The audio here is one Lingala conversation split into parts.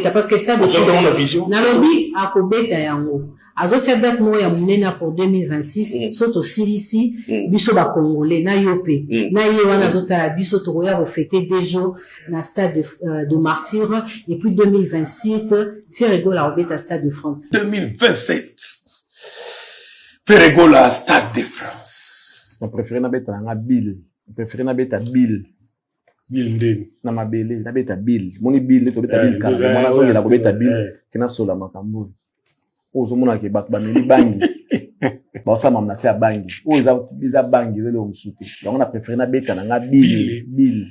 parce que stade de France nalobi akobeta yango azotia date mo ya munena pour 2026 soto silisi biso ba congolais na yope na ye wana azota biso to ya fêter des jours na stade de martyrs et puis 2027 Ferrego la obeta stade de France 2027 Ferrego la stade de France. On préfère na beta nga Bill, on préfère na beta Bill ndeni na mabele na beta Bill moni Bill to beta Bill kana mona zo la beta Bill kina sola makambo ozo mona ke bak ba meli bangi ba sa mamna se bangi oza bangi zelo msuti donc on a préféré na beta na nga Bill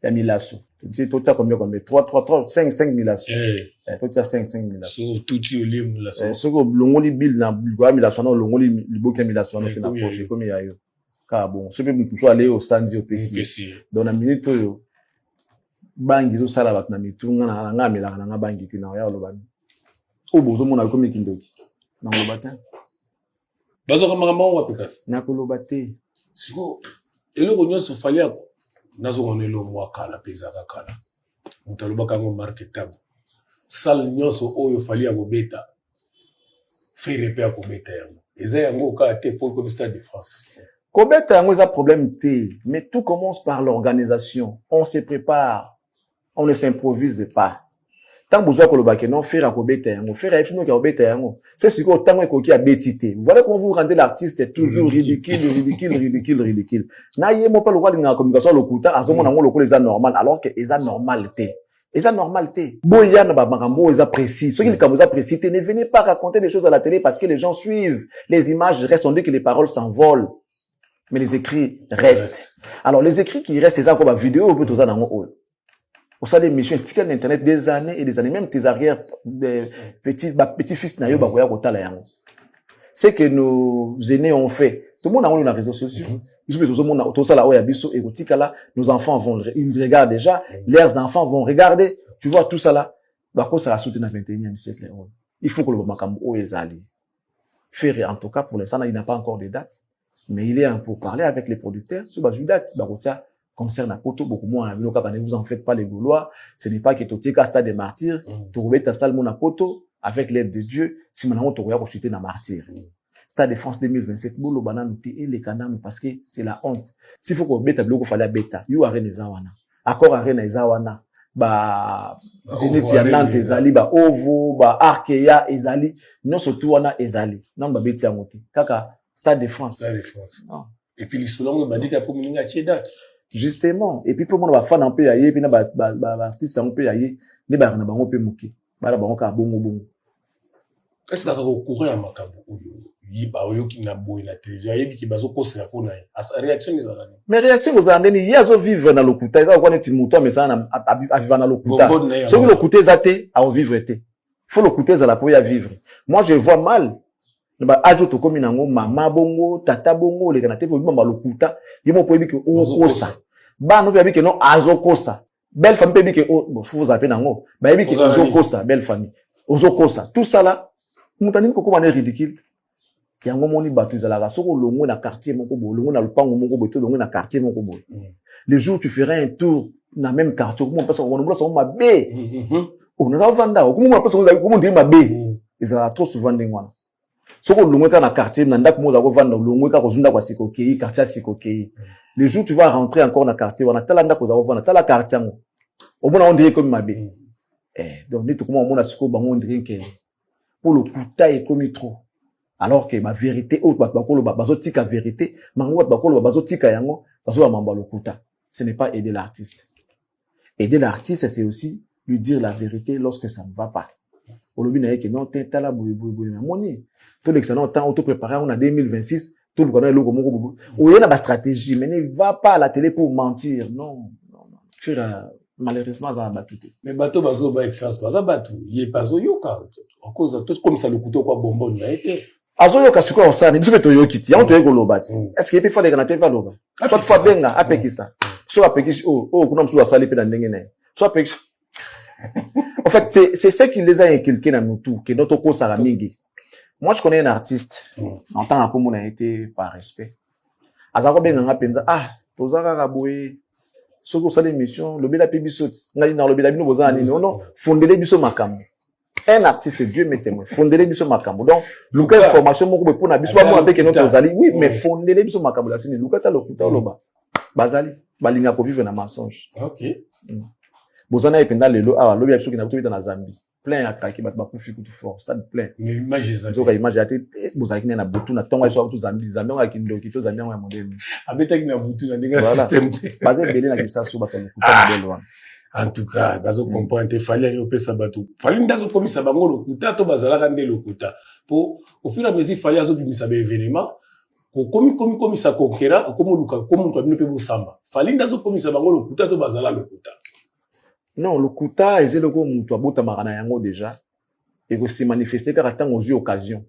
ya milaso tu to tsa combien 5 milaso to tsa 5 milaso so tuti olim la so so ko longoli Bill na gwa milaso na longoli liboke milaso na tina projet comme ya yo. Bon, ce que nous aller au Sanzi au PC. Dans la minute où bangi zo sala bat na mitunga na nga mela na nga bangi tina ya lobani. O bozo mona ko mikindoki. Na lobata. Bazo kama wa pikas. Na ko lobate. Siko eloko nyonso fali yako. Nazo konelo mwaka la peza kala. Mutalobaka ngo marketable. Sal nyonso oyo fali yako beta. Faire pe ko beta yango. Eza yango ka te pour comme stade de France. Kobeta yango eza problème te, mais tout commence par l'organisation. On se prépare, on ne s'improvise pas. Tant besoin que le bac non faire à kobeta yango, faire à fino ka kobeta yango. C'est ce que tant ko ki a betité. Voilà comment vous rendez l'artiste est toujours ridicule. Na yemo pas le roi de la communication lokuta azomo nango lokolo eza normal alors que eza normalité. Eza normalité. Boya na ba makambo eza précis. Ceux qui comme eza précis, ne venez pas raconter des choses à la télé parce que les gens suivent. Les images restent, on dit que les paroles s'envolent. Mais les écrits restent. Alors, les écrits qui restent, c'est ça, comme la vidéo, ou plutôt ça, dans mon au sein des missions, ticket d'internet des années et des années, même tes arrières, des petits-fils, c'est que nos aînés ont fait. Tout le monde a eu les réseaux sociaux. Nos enfants vont, ils regardent déjà, leurs enfants vont regarder. Tu vois, tout ça là. Bah, quoi, ça va sauter dans le 21e siècle. Il faut que le Makambo ezali. Faire, en tout cas, pour l'instant, il n'a pas encore de date. Mais il est pour parler avec les producteurs. Ce date, concerne à Poto, beaucoup moins. Vous en faites pas les Gaulois. Ce n'est pas que tu es stade des martyrs. Tu rouvres ta salle à Poto, avec l'aide de Dieu. Si maintenant tu regardes chuter dans martyr. Stade de France 2027, bolo banane et les canams parce que c'est la honte. S'il faut qu'on bêta bloco fallait bêta. You arena zawana. Accord arena zawana. Ba Zenit ya Nantes ezali ba Ovo ba Arkea ezali non surtout wana ezali. Non ba bêta monter. Kaka Stade de France. Stade de France. Non. Et puis l'histoire m'a dit qu'à pour minga chez date. Justement. Et puis pour moi ba fan un peu aillé puis na ba artiste un peu aillé ni ba na bango pe muki. Ba na bango ka bongo. Est-ce que ça va courir à makambo yi ba oyo ki na boy na télévision yebi ki bazo kosa ko na as réaction les années. Mais réaction aux années yazo vivre dans le kuta ça ko neti muto mais ça à vivre dans le kuta. Ce que le kuta zate à vivre été. Faut le kuta za la pour y vivre. Moi je vois mal ba ajoute comme nango mama bongo tata bongo les kanate faut ba lokuta yemo po biki o kosa ba no biki non azo kosa belle famille biki o faut zapper nango ba biki ozo kosa belle famille ozo kosa tout ça là mutani ko comment est ridicule yango moni batu za la soko longo na quartier moko bo longo na lupango moko bo to longo na quartier moko bo le jour tu ferais un tour na même quartier comment personne on bloque on mabe on na vanda comment personne comment dire mabe ils a trop souvent ndengwana soko longwe ka na quartier na ndako moza ko vanda longwe ka kozunda kwa sikokei quartier sikokei le jour tu vas rentrer encore na quartier wana tala ndako za ko vanda tala quartier ngo obona on dirait comme mabe donc dit comment on a siko bango on dirait que pour le kuta est comme trop alors que ma vérité autre bakolo bazotika vérité mango bakolo bazotika yango bazo mamba le kuta ce n'est pas aider l'artiste c'est aussi lui dire la vérité lorsque ça ne va pas. Olobi na yeke non tala boy moni tout l'excellent temps auto préparé on a 2026 tout le connaît logo moko o yena ba stratégie mais ne va pas à la télé pour mentir non malheureusement ça va tout mais bato bazo ba excellence baza bato yé bazo yoka en cause tout comme ça le couteau quoi bonbon na été azo yoka siko osani biso beto yokiti ya on to yeko lobati est-ce que peut faire des canapés va loba soit fois benga apekisa soit apekisi kuna msu asali pe na ndenge na soit apekisi. En fait, c'est ce qui les a inculqués dans nous tous, que notre cause sera mingi. Moi, je connais un artiste, en tant qu'on a été par respect. Azako ben nga penza, tozaka kaboué, Ce que ça l'émission, le bel biso. On a dit dans le bel biso, non, fondez biso makambo. Un artiste, Dieu m'est témoin. Fondez biso makambo. Donc, Luka formation, mon pour na biso, moi, avec notre Zali. Oui, mais fondez biso makambo, là, c'est Luka ta lokuta, loba. Bazali. Balinga pour vivre dans mensonge. Ok. Bozana et pendant le ah, l'objet qui n'a pas dans la Zambie. Plein à craquer, bah, pour faire tout fort. Ça me plaît. Mais imagine ça. Donc, imagine, Bozaki n'a boutou, n'a tonga, soit tout Zambie, Zambie, on a kindo, kito, Zambie, on a modèle. Abeta qui n'a boutou, n'a déjà système. Basé belé na kisa sur bateau, modèle, en tout cas, bazo comprendre, fallait aller au pesa bateau. Fallait ndazo komisa bango lokuta, to bazala kande lokuta. Pour, au fur et à mesure, fallait azo komisa be événement. Comme ça conquéra, comme on peut pe samba. Fallait ndazo komisa bango lokuta, to bazala lokuta. Non, lokuta, eze logo mutu abota marana yango déjà. Et que se manifester car attend aux yeux occasion.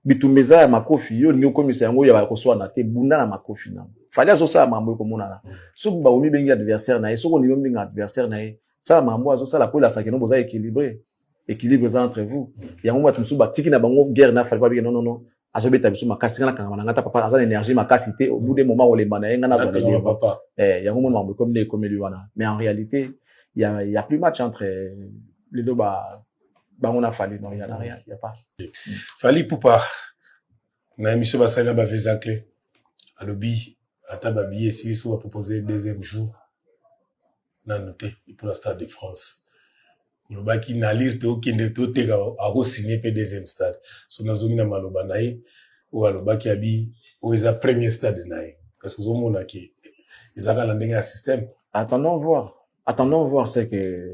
Bitumeza ya makofi yo ni komisa yango ya ba kosoa na te bunda na makofi na. Fallait azo ça mambo ko monana. So ba omi bengi adversaire na ye, so ko ni bengi adversaire na ye. Ça mambo azo ça la pour la sakeno boza équilibré. Équilibre entre vous. Yango matu musu ba tiki na bango guerre na fallait pas bien non. Azo beta biso makasi kana kanga ngata papa aza énergie makasité au bout des moments où les bana yenga na zola papa. Yango mon mambo comme les comédies wana. Mais en réalité, il y a plus match entre les deux on a fallu non il y a rien, il y a pas. Fali poupa. Na émission basala ba visa clé. Alobi ata ba billet si ils va proposer deuxième jour. Na noté pour la Stade de France. Le baki na lire to kinde to tega a re-signer pe deuxième stade. So na zoni na maloba na ye ou aloba ki abi ou eza premier stade na ye. Parce que zo mona ki ezaka la ndenge système. Attendons voir ce que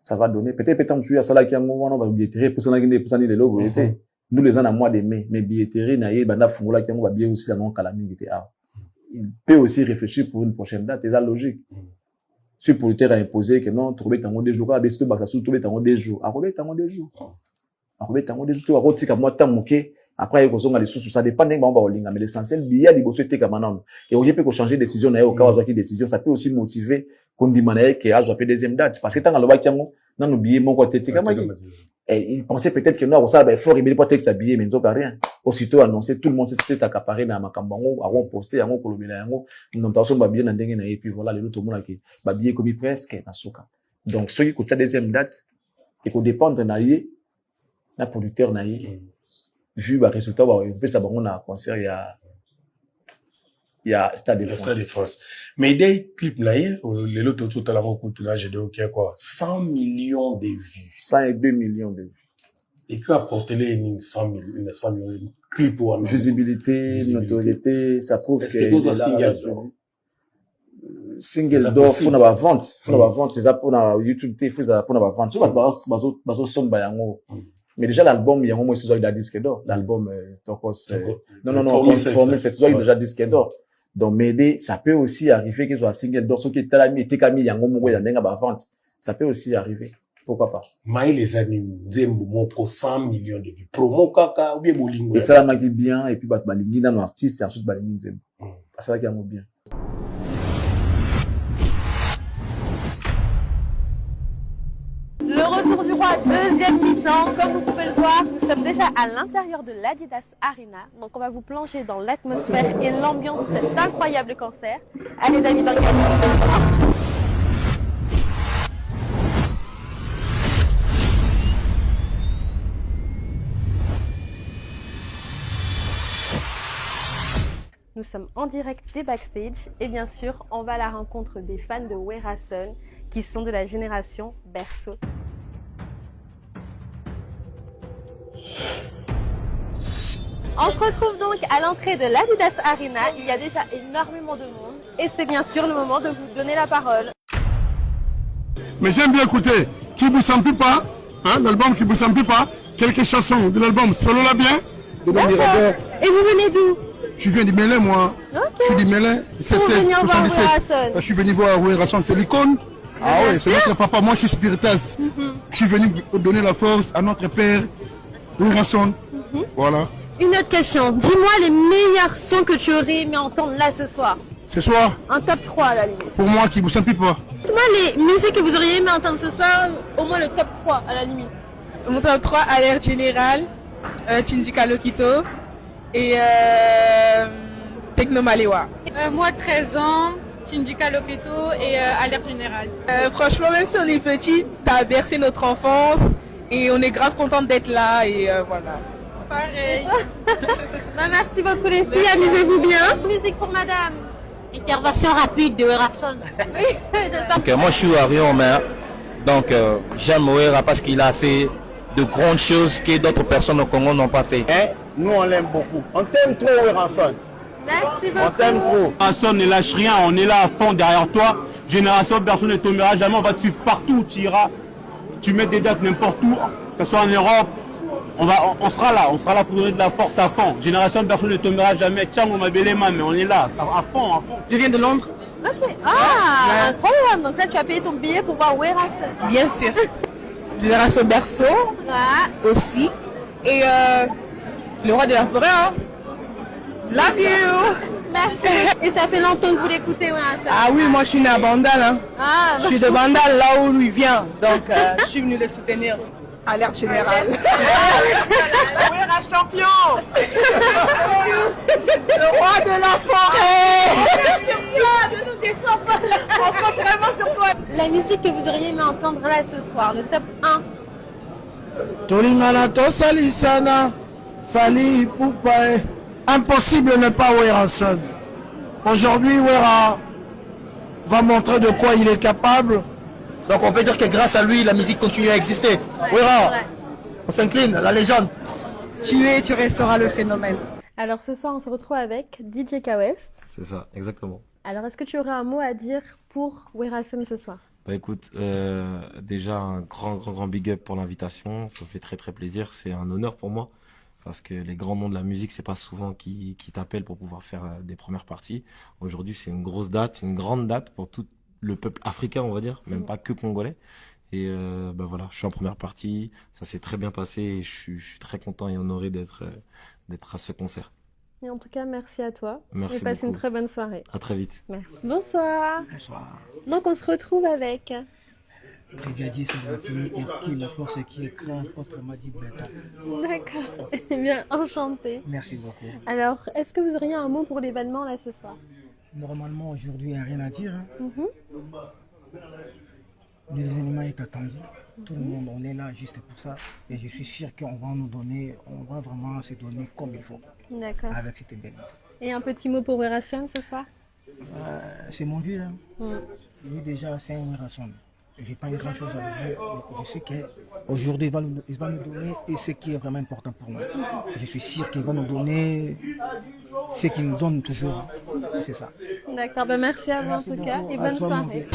ça va donner. Peut-être monsieur ya sala ki yango wana ba billetterie pour ça na kinde pour ça ni le logo était. Nous les ans à mois de mai, mais billetterie na ye banda fungola ki yango ba billet aussi dans non kalami était ah. Il peut aussi réfléchir pour une prochaine date, c'est ça logique. Si pour le terrain imposé que non, trouver tango des jours, des jours, ça trouver tango des jours. Trouver tango des jours. Trouver tango des jours, tu vas retirer comme moi tant moqué. Après, ils ont les sous, ça dépend d'un bon baolinga, mais l'essentiel, billet, il faut se faire comme un et aujourd'hui, peut changer de décision, n'a au cas où il décision, ça peut aussi motiver qu'on dit manaï qui a joué deuxième date. Parce que tant que le bakiango, non, nos billets, mon côté, t'es comme et il pensait peut-être que non, ça, ben, fort, il ne pas texte s'habiller, mais non, rien. Aussitôt annoncé, tout le monde s'était accaparé dans ma cambango, avant posté, avant colombier, avant, non, t'as son babier, nan dengue, et puis voilà, les autres, tout le monde qui, babier, comme presque, dans ce cas. Donc, ceux qui coûtent sa deuxième date, et qu'on dépend de naïe, la producteur naïe, vu, bah, résultat, bah, on peut savoir, on a un concert, il y a Stade de France. Mais des clips naïe, les autres, tout à l'heure, j'ai dit, ok, quoi, 100 millions de vues. 102 millions de vues. Et que apporter les 100 millions de clips ou visibilité, notoriété, ça prouve que c'est single d'or. Single d'or, faut n'avoir vente, c'est ça pour YouTube, faut ça pour n'avoir vente. So bazo somba yango. Mais déjà l'album yango moi c'est déjà disque d'or, l'album Tokos. Non, formule c'est déjà disque d'or. Donc m'aider, ça peut aussi arriver qu'ils soient single d'or, ceux qui étaient là, étaient cami yango mo ya ndenga ba vente. Ça peut aussi arriver. Pourquoi pas? Maï les années, Zembo, moko 100 millions de vues. Promo kaka, ou bien bolingo. Et ça la magi bien, et puis balingi dans l'artiste, et ensuite balingi Zembo. C'est ça qui a mon bien. Le retour du roi, deuxième mi-temps. Comme vous pouvez le voir, nous sommes déjà à l'intérieur de l'Adidas Arena. Donc on va vous plonger dans l'atmosphère et l'ambiance de cet incroyable concert. Allez David, dans Nous sommes en direct des backstage et bien sûr, on va à la rencontre des fans de Werason qui sont de la génération Berceau. On se retrouve donc à l'entrée de l'Adidas Arena. Il y a déjà énormément de monde et c'est bien sûr le moment de vous donner la parole. Mais j'aime bien écouter Qui vous sent pas, hein, l'album Qui vous sent pas, quelques chansons de l'album Solo la bien. Et vous venez d'où? Je viens du Mélin, moi. Okay. Je suis du Mélin, 77. Je suis venu voir Werason, c'est l'icône. Ah oui, c'est notre papa. Moi, je suis Spiritas. Je suis venu donner la force à notre père, Werason. Voilà. Une autre question. Dis-moi les meilleurs sons que tu aurais aimé entendre là ce soir. Ce soir? Un top 3 à la limite. Pour moi, Qui vous sent pas. Dis-moi les musiques que vous auriez aimé entendre ce soir, au moins le top 3 à la limite. Mon top 3, Alerte Générale, Tchindika Lokito et Techno Malewa. Moi, 13 ans, Tindika Loketo et Alerte Générale. Franchement, même si on est petite, t'as bercé notre enfance et on est grave contente d'être là et voilà. Pareil. Merci beaucoup les filles, amusez-vous bien. Musique pour madame. Intervention rapide de Werrason. Oui, j'espère. Moi je suis Arion Omer, donc j'aime Wera parce qu'il a fait de grandes choses que d'autres personnes au Congo n'ont pas fait. Nous on l'aime beaucoup. On t'aime trop Werrason. Merci beaucoup. On t'aime trop. Werrason ne lâche rien, on est là à fond derrière toi. Génération, personne ne tombera jamais, on va te suivre partout où tu iras. Tu mets des dates n'importe où, que ce soit en Europe. On sera là pour donner de la force à fond. Génération, personne ne tombera jamais. Tiens, on m'a belé mais on est là, à fond, à fond. Je viens de Londres. Ok. Ah, incroyable. Donc là, tu as payé ton billet pour voir Werrason. Bien sûr. Génération Berceau aussi. Et le roi de la forêt. Hein. Love you. Merci. Et ça fait longtemps que vous l'écoutez, Werrason. Ah oui, moi je suis née à Bandal. Hein. Ah, je suis de Bandal, là où lui vient. Donc je suis venue le soutenir. Alerte Générale. Wera champion. Le roi de la forêt. Sur toi, ne nous descends pas. On compte vraiment sur toi. La musique que vous auriez aimé entendre là ce soir, le top 1. Tolingana Tosalisana, Fali Poupae. Impossible de ne pas Werrason. Aujourd'hui, Wera va montrer de quoi il est capable. Donc on peut dire que grâce à lui, la musique continue à exister. Wera, on s'incline, la légende. Tu resteras le phénomène. Alors ce soir, on se retrouve avec DJ K-West. C'est ça, exactement. Alors est-ce que tu aurais un mot à dire pour Werrason ce soir? Bah écoute, déjà un grand big up pour l'invitation. Ça me fait très plaisir. C'est un honneur pour moi. Parce que les grands noms de la musique, c'est pas souvent qui t'appellent pour pouvoir faire des premières parties. Aujourd'hui, c'est une grosse date, une grande date pour tout le peuple africain, on va dire, même pas que congolais. Et ben voilà, je suis en première partie, ça s'est très bien passé et je suis très content et honoré d'être à ce concert. Et en tout cas, merci à toi. Merci et passe beaucoup. une très bonne soirée. À très vite. Merci. Bonsoir. Bonsoir. Donc on se retrouve avec Brigadier Salvatini, qui la force qui écrase autrement dit bêta. D'accord. Eh bien, enchanté. Merci beaucoup. Alors, est-ce que vous auriez un mot pour l'événement là ce soir? Normalement, aujourd'hui, il n'y a rien à dire. Hein. L'événement est attendu. Tout le monde, on est là juste pour ça. Et je suis sûr qu'on va on va vraiment se donner comme il faut. D'accord. Avec cet événement. Et un petit mot pour Werrason ce soir? C'est mon vieux. Hein. Lui déjà, c'est un Werrason. Je n'ai pas une grande chose à dire. Je sais qu'aujourd'hui, il va nous donner et ce qui est vraiment important pour moi. Je suis sûr qu'il va nous donner ce qu'il nous donne toujours. C'est ça. D'accord, ben merci à vous en tout cas et bonne soirée.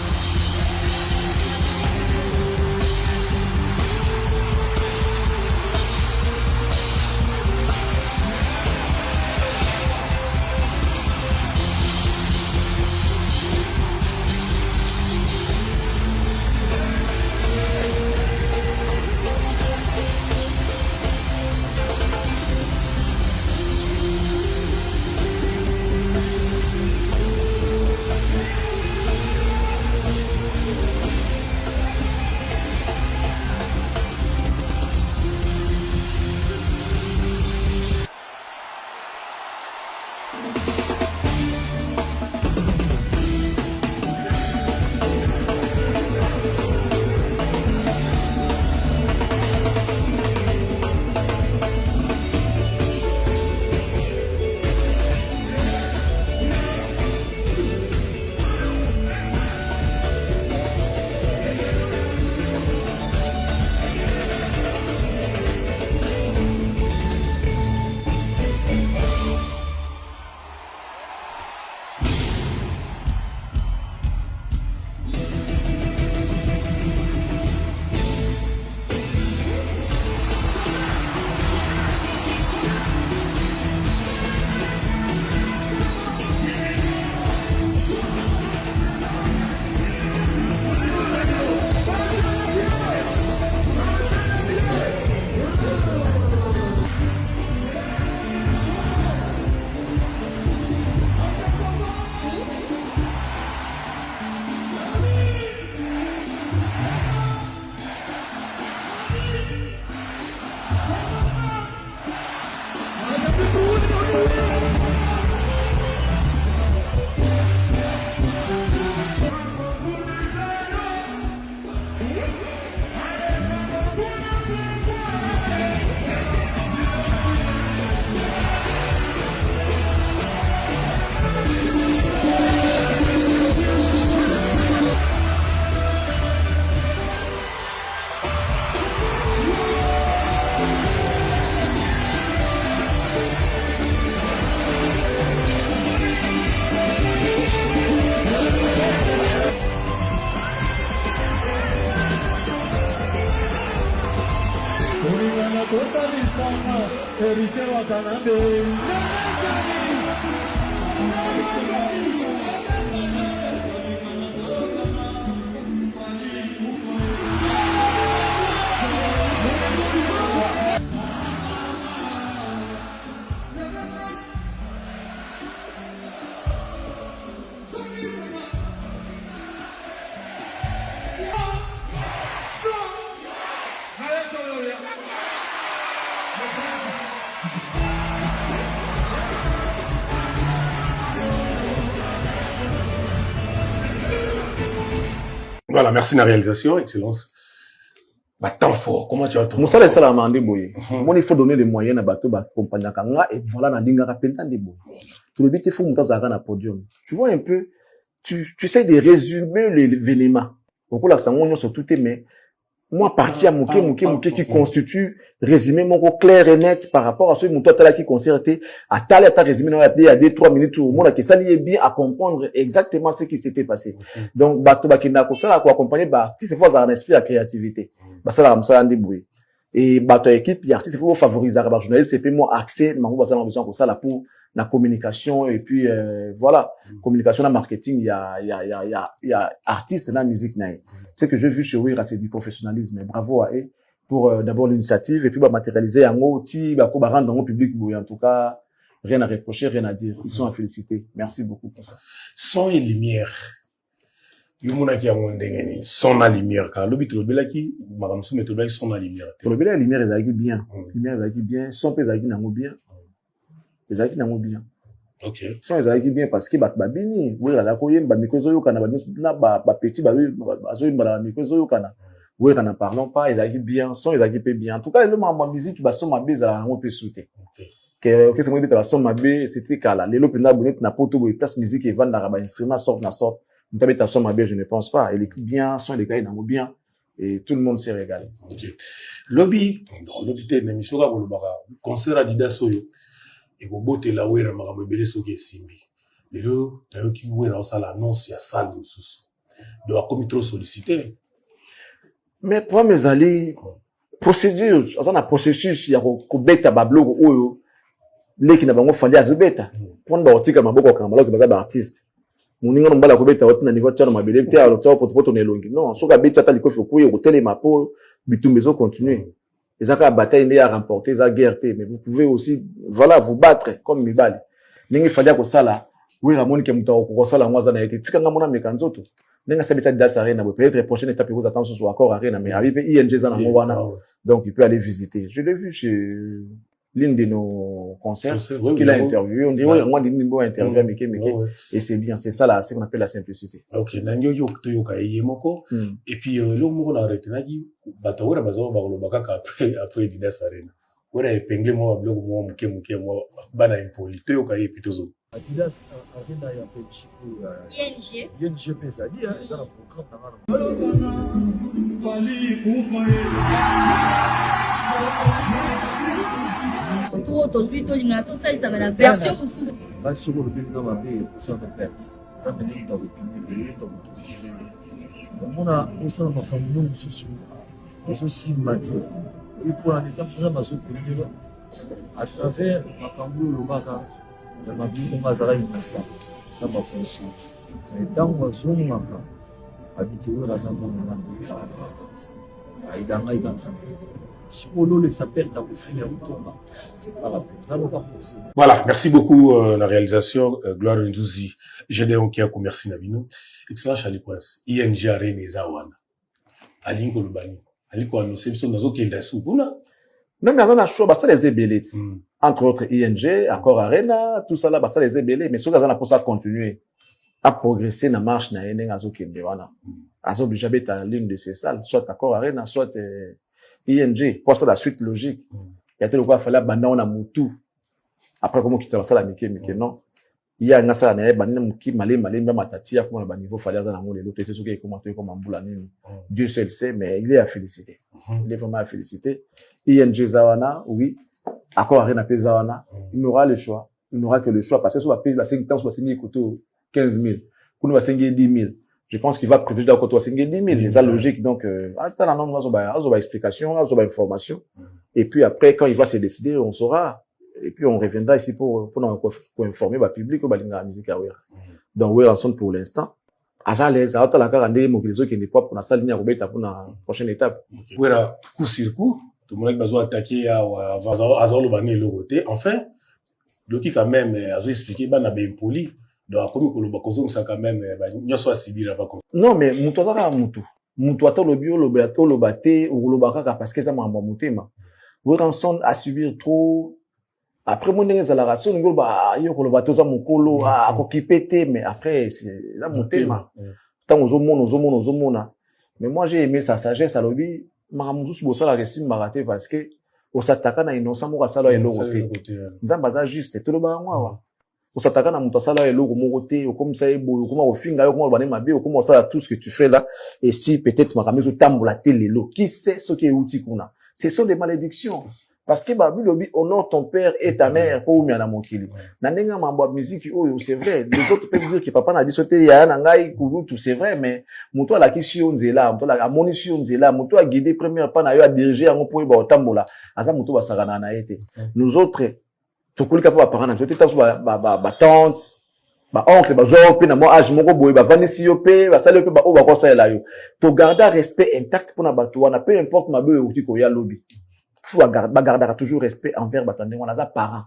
Voilà, merci de la réalisation, excellence. Bah, temps fort, comment tu as trouvé? Moussa, ça l'a mandé, boy. Moi, il faut donner des moyens à bateau, bah, compagnie kanga, et voilà, na dinga rapenta de boy. Tout le but, il faut monter à un podium. Tu vois un peu, tu essaies de résumer l'événement. Beaucoup là, ça, on sur tout mais moi, partie à mouké, qui constitue résumé, mon clair et net par rapport à ce que toi, qui concerté, à ta résumé, il y a 2-3 minutes où, moi, que ça lié bien à comprendre exactement ce qui s'était passé. Donc, bateau, bah, qui n'a pas ça, pour accompagner, bah, si c'est fois, ça a un esprit à créativité. Bah, ça, là, ça, a un débrouillé. Et, bateau équipe, puis artiste, il faut favoriser, bah, journaliste, c'est moi, accès, ma bah, ça, on a besoin de ça, là, pour la communication, et puis, voilà. Communication, la marketing, il y a artiste, la musique, ce que j'ai vu chez Ouira, c'est du professionnalisme. Bravo à eux pour, d'abord l'initiative, et puis, bah, matérialiser un mot, bah, rendre dans le public, en tout cas, rien à reprocher, rien à dire. Ils sont à féliciter. Merci beaucoup pour ça. Son et lumière. Yumuna ki amon dengeni. Son à lumière. Car l'obit le belaki, madame sou meto belaki son à lumière. Le belaki, lumière, ils agissent bien. Lumière, ils agissent bien. Son pèse agissent n'amou bien. Ils agissent n'amou bien. Ok. Son ils agissent bien parce que, bah, bini. Oui, la koye, bah, mikozo yokana, bah, petit, bah, azo bah, mikozo yokana. Oui, quand n'en parlons pas, ils agissent bien. Son, ils agissent bien. En tout cas, le ma musique, bah, son ma bise à un peu sauter. Que c'est moi, bah, son ma bise, c'était kala. Les lopena bonnet, n'a pas tout, place musique et vendre dans instrument, sort, je ne pense pas. Elle écrit bien, son les gars, il bien. Et tout le monde s'est régalé. Ok. Lobby, t'es une émission, concert Adidas Soyo. Et vous bottez la ouera, maramobele soke simbi. Les deux, t'as eu qui ouera, ça l'annonce, il y a salle de sous. De la commis trop sollicité. Mais pour mes alliés, procédure, dans un processus, il y a un bêta bablo, ou, les qui n'a pas fondé à ce bêta. Pour nous, on ma beaucoup comme alors que les artistes. Muninga mbala ko beta watu na niveau tchano mabele te alors tchao poto nelongi non soka beta tali ko fokuye ko telema po bitumbezo continuer ezaka bataille ne a remporter za guerre te mais vous pouvez aussi voilà vous battre comme mibali ningi falia ko sala oui ramoni ke mutawo ko sala ngwaza na yete tikanga mona mekanzoto ninga sabita dasa arena peut-être prochaine étape vous attend sur accord arena mais arrive ING za na mwana donc il peut aller visiter je l'ai vu chez l'une de nos concerts qu'il a interviewé. On dirait vraiment des niveaux interview avec et c'est bien, c'est ça là, c'est qu'on appelle la simplicité. Ok, nanyo yo ka yemoko et puis le moko na retenaki batawera bazawa bakolo bakaka après Adidas Arena. Wera epingle mo blog mo muke mo bana impoli to yo ka yepitozo. Adidas Arena ya petit ING pesa dia ça la programme na fali tout aujourd'hui tout l'ingato ça ils avaient la version sous ba soko le bien dans ma vie ça me perd ça me dit dans le public dans le télé on a aussi un enfant nous sous et aussi matin et pour en étant vraiment ma soko à travers ma cambo le baka de ma vie on va zara une fois ça m'a pensé mais dans ma zone là habité où la zone là aidanga ikansa. Voilà, merci beaucoup la réalisation Gloire Ndouzi, Gédéon Kiako, merci Nabino. Excellent Charlie Prince. ING Arena Zawana. Alinko Lubani. Alinko annonce son nazo kenda soukuna. Non mais on a choix ça les ébélés. Entre autres ING, Accor Arena, tout ça là ça les ébélés mais ceux qui ont pour ça continuer à progresser na marche na ene ngazo kende wana. Azo obligé à l'une de ces salles, soit Accor Arena, soit ING, pour ça la suite logique. Il y a tel quoi fallait banda on a mutu. Après comment quitter ça la mike non. Il y a ngasa na banda muki malé même matati à comment le niveau fallait ça na ngole l'autre c'est ce qui est commenté comme ambula nini. Dieu seul sait mais il est à féliciter. Il est vraiment à féliciter. ING Zawana oui, Accor Arena pe Zawana, il n'aura le choix. Il n'aura que le choix parce que soit paye la 5 temps soit signé coûte 15 000. Qu'on va signer 10 000. Je pense qu'il va privilégier d'accord toi signer 10 000. C'est ça logique donc attends non on a explication, on a information. Et puis après, quand il va se décider, on saura. Et puis on reviendra ici pour informer le public de la musique à Wera. Donc Wera Son pour l'instant. À l'aise, à la carandé, mon qui n'est pas pour la salle ligne à Robert pour la prochaine étape. Wera, coup sur coup, tout le monde a besoin d'attaquer à le bané le côté. Enfin, le qui quand même a expliqué, ben, a bien poli. Donc, comme le bakozo, ça quand même, n'y a soit civil avant. Non, mais Moutoza Moutou. Moutou ato le bio, le bateau, le baté, ou le baka, parce que ça m'a embamouté, ma. Wera Son à subir trop. Après, mon dernier zalaration, on va yo le bateau ça mon colo à kokipete, mais après c'est là mon thème. Tant aux hommes. Mais moi j'ai aimé sa sagesse à l'obi. Maramuzu bossa la récime maraté parce que au s'attaquer na innocent mo kasala elo côté. Nzamba za juste tout le ba ngwa. Au s'attaquer na muto sala elo mo côté, au comme ça ebo, au comme au finga, au comme bané mabe, au comme ça tout ce que tu fais là. Et si peut-être maramuzu tambola télé lo, qui sait ce qui est outil kuna. Ce sont des malédictions. Parce que babu lobi honore ton père et ta mère pour miana mokili. Na nenga mambo musique oh c'est vrai. Les autres peuvent dire que papa na bisoté ya na ngai kuvutu c'est vrai mais muto ala kisio nzela, muto ala amonisio nzela, muto a guidé première pas na yo a diriger en point ba tambola. Aza muto ba sagana na été. Nous autres tokulika pa parents na bisoté ta ba tante, ba oncle ba zo pe na mo âge moko boye ba vanisi yo pe ba sale pe ba o ba ko sa la yo. To garder respect intact pour na bato na peu importe mabe o ti ko ya lobi. Faut garder toujours respect envers batandé on a parents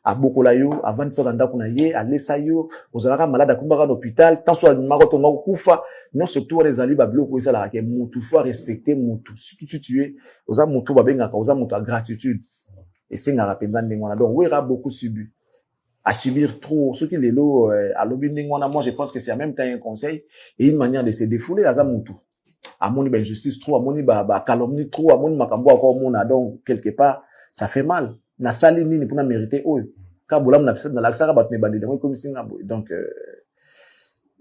à Bokolayo avant de sortir kuna ye à lesayo aux alaka malade à kumbara d'hôpital tant soit maroto ngako kufa non surtout les ali ba bloko ça la ke mutu faut respecter mutu si tu es aux a mutu ba benga ka aux a mutu gratitude et c'est ngara penda ndengona donc Wera beaucoup subi à subir trop ce qui les lo à lobi ndengona moi je pense que c'est en même temps un conseil et une manière de se défouler à za mutu à mon injustice trop à mon calomnie trop à mon makambo encore mon donc quelque part ça fait mal na sali nini pour na mériter eux ka bolam na pesa na laksa ba tne bandi comme singa donc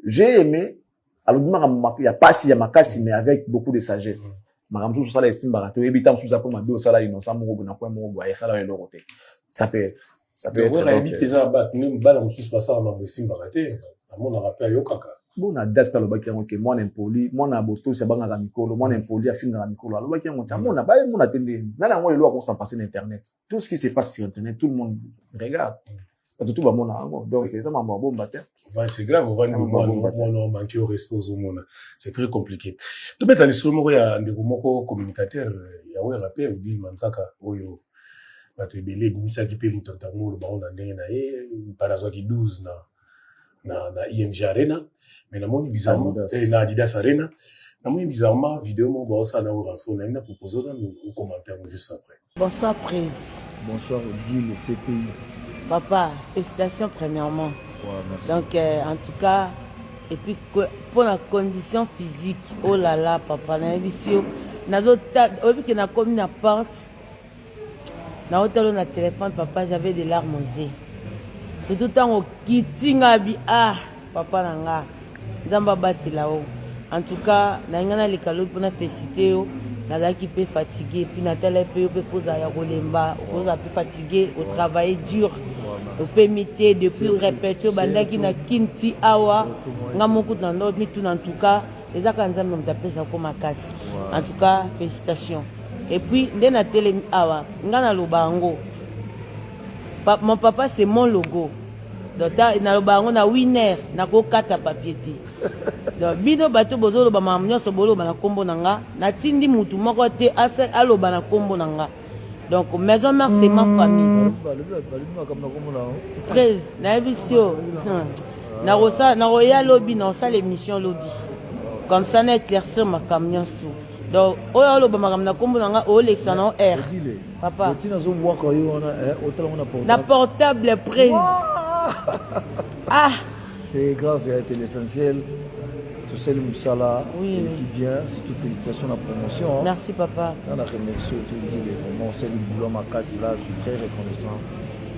j'ai aimé alors il y a pas si il y a makasi mais avec beaucoup de sagesse makambo ça la simba raté ebitam sous pour mabe ça la innocent mo bona kwa mo ya ça la l'oroté ça peut être ouais il déjà bat même bala sous pas ça ma simba raté à mon rappel yokaka bon na daspa lo baki yango ke moi impoli moi na boto se banga ga mikolo moi impoli a finga ga mikolo lo baki yango moi na ba moi na tende na na moi lo ko s'en passer internet tout ce qui se passe sur internet tout le monde regarde tout ba mon donc ça m'a bon battre c'est grave on va manquer au respect aux hommes c'est très compliqué to mettre les solo ya ndeko moko communicateur ya Wera pe ou dit Manzaka oyo batebele bimisa ki pe mutantango lo ba on ndenge na ye parazo ki 12 na ING Arena mais na moni bizarrement na Adidas Arena na moni bizarrement vidéo mo ba ça na Wera Son na proposer ou commentaire juste après. Bonsoir Prise. Bonsoir Odile le CPI. Papa, félicitations premièrement. Ouais, merci. Donc en tout cas et puis pour la condition physique, oh là là papa na visio nazo au que na comme na porte na hôtel na téléphone papa j'avais des larmes aux yeux. Surtout tant au kitinga bi papa nanga nzamba bati là-haut. En tout cas na ngana le kalo pour na féliciter yo na la qui peut fatigué puis na tele peu faut ya kolemba on a pu fatigué au travail dur au permité depuis répéter bandaki na kinti awa ngamoku na notre mi tout en tout cas les akanzamba mtapesa kwa makasi. En tout cas félicitations. Et puis ndena tele awa ngana lobango. Mon papa c'est mon logo. Donc na lobango na winner na ko kata papier ti. Donc bino bato bozolo ba mamnyo so bolo ba na kombo nanga na tindi mutu moko te asa aloba na kombo nanga. Donc maison mère c'est ma famille. Prez na bisio. Na rosa na royal lobby na ça l'émission lobby. Comme ça na éclaircir ma camion tout. Donc oyo aloba magam na kombo nanga o lexana R. Papa. La portable prise. C'est grave, c'est l'essentiel. Tout ça, le Moussala, oui, qui vient, surtout félicitations à la promotion. Merci papa. On a remercié tout le monde. C'est le boulot, ma case là, je suis très reconnaissant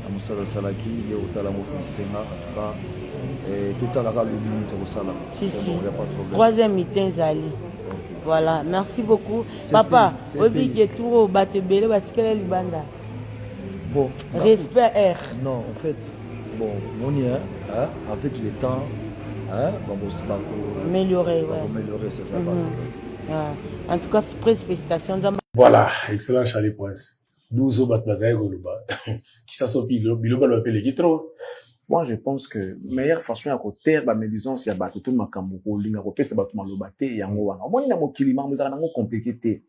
à Moussala Salaki, il est au talent au Félicitena, et tout à l'heure, le minute au Salam. Si, si. Troisième meeting, Zali. Voilà, merci beaucoup. Papa, Obi qui est tout au Batebele, Batikele Libanda. Bon. Respect R. Non, en fait, bon, on y est, hein, avec le temps, hein, améliorer, ouais. Améliorer, c'est ça. En tout cas, félicitations. Voilà, excellent Charlie Prince. Nous au Batmazaï Goluba. Qui s'assoit Biloba l'appelle les trop. Moi, je pense que meilleure façon à côté, mais disons, c'est à battre tout ma camouko, l'ingaropé, c'est battre ma lobate, yango. Moi, il y a mon kilima, mais ça n'a pas compliqué.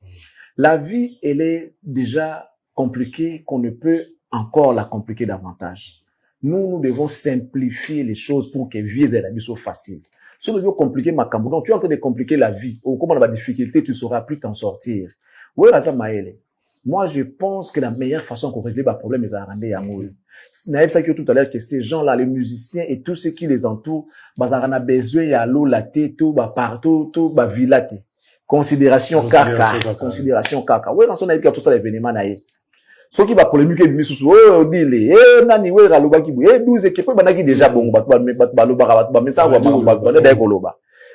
La vie, elle est déjà compliquée qu'on ne peut encore la compliquer davantage. Nous devons simplifier les choses pour que vie et la vie soient faciles. Si nous devons compliquer ma camouko, donc tu es en train de compliquer la vie, ou comme on a la difficulté, tu sauras plus t'en sortir. Ouais, là, ça m'a aidé. Moi, je pense que la meilleure façon qu'on règle les problèmes, c'est de rendre yango. Naïf ça tout à l'heure que ces gens-là, les musiciens et tous ceux qui les entourent, bah, ça a besoin y a l'eau, la tête, tout, bah, partout, tout, bah, villate. Considération caca. Considération caca. Ouais, quand on a dit que tout ça, l'événement, naïf. Ce qui va polémique, il dit, oh, dis-le, nani, ouais, raloba qui bouille, 12 qui peut, bah, qui déjà bon, bah, mais ça, bah,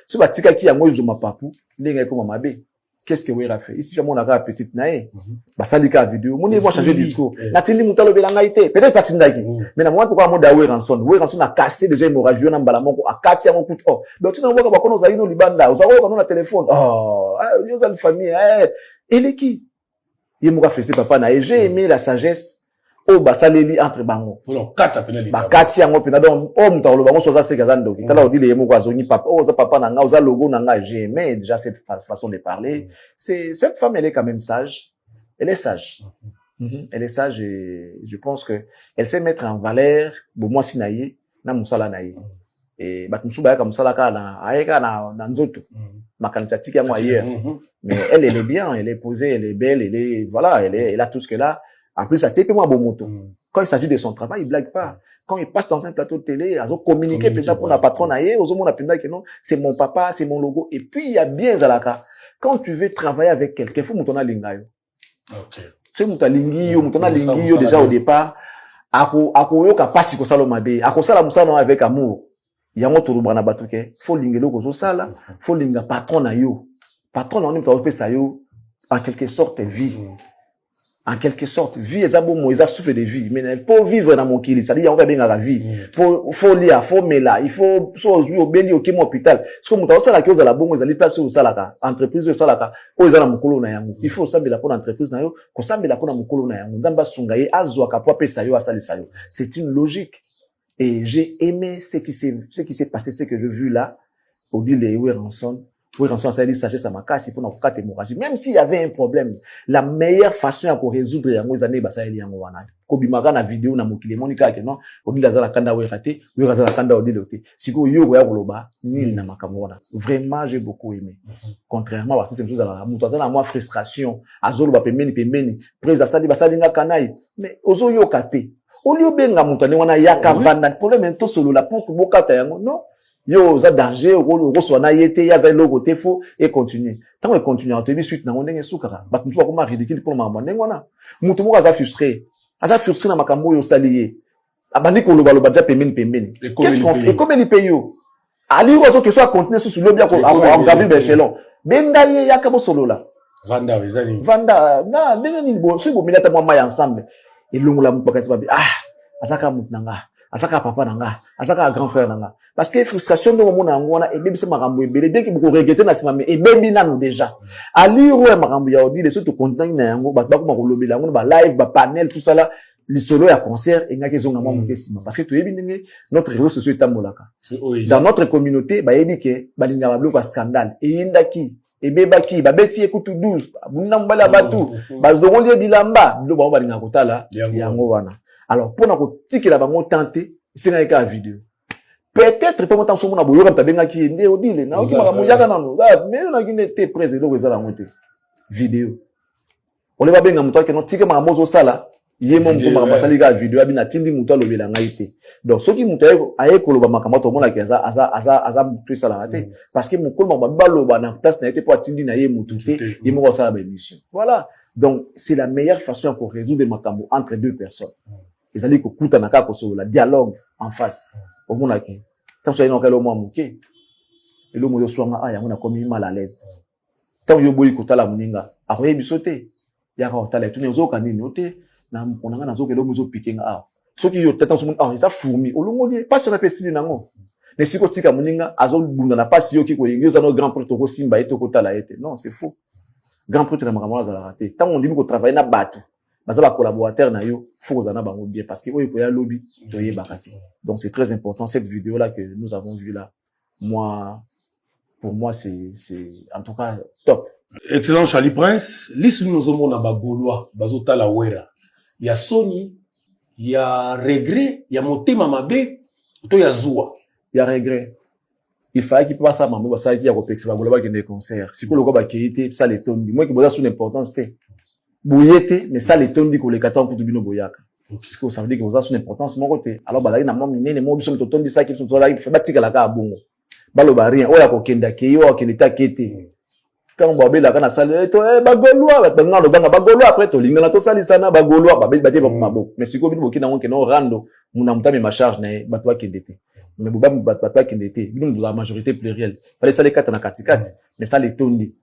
ce bah, tika qui a moi, ils ont ma papou, n'est-ce pas, ma bé. Qu'est-ce que Wera fait? Ici, j'ai mon agra petite naïe. Bah, ça dit qu'à vidéo. Mon évo changer de discours. Natindi moutalo belanga peut-être pas tindaki. Mais na moi, tu vois, moi, da Weranson a cassé déjà hémorragie, on a balamoko, a kati à mon coup de oh. Donc, tu n'en vois pas qu'on nous a eu nos libanda, on a eu nos téléphones. Oh, nous avons une famille, et les qui? Il m'a fait, papa, na, j'ai aimé la sagesse. Oh, bah, ça les entre bango. Non, quatre pénalités. Bah, quatre yango pénadon. Oh, m'ta le bango, soit c'est gazando. T'as dit les mots guazoni, papa, oh, ça papa nanga, osa logo nanga, j'ai aimé déjà cette façon de parler. Cette femme, elle est quand même sage. Elle est sage. Elle est sage et je pense que elle sait mettre en valeur, bon, moi, si naïe, na moussala naïe. Et, bah, moussouba, comme ça, na nzoto. Ma candidature à moi hier. Mais elle est bien, elle est posée, elle est belle, elle est, voilà, elle a tout ce qu'elle a. En plus, ça tient moi bon moto. Quand il s'agit de son travail, il blague pas. Quand il passe dans un plateau de télé, ils ont communiqué peut-être pour la patronne ailleurs, aux hommes on a que non, c'est mon papa, c'est mon logo. Et puis il y a bien Zalaka. Quand tu veux travailler avec quelqu'un, faut moutona lingayo. OK. C'est moutona lingio déjà au départ. Ako yo ka pasi ko sala mabe. Ako sala musala avec amour. Il y a mon tour bana batuke. Faut lingelo ko so sala, faut linga patron na yo. Patron on peut faire ça yo en quelque sorte vie. En quelque sorte, vie est bon, ils souffrent de vie. Mais pour vivre dans mon kili, ça dit, il y a bien la vie. Faut lire, faut là, il faut, jouer au béni au hôpital. Parce que, mon ça la cause de la bonne, ils allaient placer au salaka, entreprise au salaka, au ils allaient mon na yango. Il faut ça, mais la pour l'entreprise na yo, qu'on ça, mais la pour na mon na yango. Zamba sungaye, azwa kapwa pe sayo, asali sayo. C'est une logique. Et j'ai aimé ce qui s'est passé, ce que j'ai vu là, au dit les Weranson. Oui, rançon, ça dit sagesse à ma casse, pour notre cas hémorragie. Même s'il y avait un problème, la meilleure façon à résoudre les années, ça y est, en wana. Kobimaga na vidéo na mokile monika ke non, on dit la kanda we raté, we la kanda o diloté. Siko yo ya koloba, nil na makamona. Vraiment, j'ai beaucoup aimé. Contrairement à ces choses à la muto, à moi frustration, azolo ba pemeni, presa sali basalinga kanai. Mais ozo yo kapé. Au lieu benga mutane wana yaka vanda, problème to solo la pour que bokata yango, non? Yo, ça danger, reçoit na yete, ya za logo te faux, et continue. Tant qu'on continue, on te dit suite, na on est soukara. Bah, tu vois comment ridicule pour maman, n'engwana. Moutou mo aza frustré. Aza frustré na makambo yo salié. Abandi ko loba déjà pemeni. Qu'est-ce qu'on fait? Comment il paye yo? Ali ozo que soit continuer sur le bien ko a Gabriel Bechelon. Benga ye ya kabo solo la. Vanda wezani. Vanda, na, benga ni bon, si bon minata mo maya ensemble. Et longula mo pakati babi. Ah, azaka mutnanga. Azaka papa nanga, azaka grand frère nanga. Parce que frustration de mon angona et bien c'est marambo ebele bien que beaucoup regretter na sima mais et bien nanu déjà. Ali ro marambo ya odi les surtout content na yango ba ko makolobi la ngona ba live ba panel tout ça là les solo ya concert et ngaki zonga mo mokesima parce que to yebi ndenge notre réseau social tamolaka. Dans notre communauté ba yebi ke ba linga ba bloka scandale et yindaki et bebaki ba beti ekutu 12 bunna mbala batu ba zongolie bilamba ndo ba linga kotala yango wana. Alors, pour nous dire que la banque tenter, c'est un cas vidéo. Peut-être, pour moi, sur mon abonnement, comme tu as bien qui est né, on dit, non, qui m'a mouillé dans nous. Mais on a gagné tes prêts et donc, ils ont monté. Vidéo. On les va bien dans mon temps, que non, tika ma mozo sala, yé mon pour ma sali ga vidéo, abina tindi mouta lo bela ngaité. Donc, ceux qui mouta aye koloba makama to mona ki aza moutu sala raté. Parce que mon kolba ba lo ba na place na été pour tindi na yé moututé, yé mo sala ba émission. Voilà. Donc, c'est la meilleure façon pour résoudre des makambo entre deux personnes. Ils allaient kuta na ka ko la dialogue en face au monde qui tant ça ino kelo mo muke et le mo swanga aya mona comme mal à l'aise tant yo boyi kuta la muninga akoye bisote ya ka otala tu ne zo kanini ote na mponanga na zo kelo mo zo pikinga a soki yo tata so ah ça fourmi olongo li pas sur la pesili nango ne siko tika muninga azo bunda na pas yo ki ko yengi za no grand prêtre ko simba eto kota la ete non c'est faux grand prêtre na makamwa za la raté tant on dit ko travailler na bato baza ba collaborateur na yo faut zana bango bien parce que oyo ko ya lobby to yebaka te. Donc c'est très important cette vidéo là que nous avons vu là. Pour moi c'est en tout cas top. Excellent Charlie Prince, lisi nous omona ba Gaulois bazota la wera. Il y a Sony, il y a regret, il y a motema mabe, to ya zuwa. Il y a regret. Il fallait qu'il passe à maman, ça qui a repexé, va vouloir qu'il y ait des concerts. Si le gars qui était, ça les tonnes. Moi qui bosse sur l'importance, c'était bouillette, mais ça les tonnes dit qu'on les 14 pour tout bino boyaka. Parce que ça veut dire que vous avez son importance, mon côté. Alors, bah, là, il y a mine, les mots du son de tonnes de ça qui sont là, il fait battre la carte à bon. Bah, le barrien, oh, la coquenda, qui est, qui est, qui était. Quand on va la canne à salle, bagolois, bagolois, après, tu l'ingana, tout ça, l'isana, bagolois, babé, mabo. Mais si vous avez un qui n'a rando, mon amta, ma charge, n'est pas toi qui était. Mais vous n'avez pas qui était. Nous, la majorité plurielle. Fallait ça les 4 dans 4, mais ça les tondi.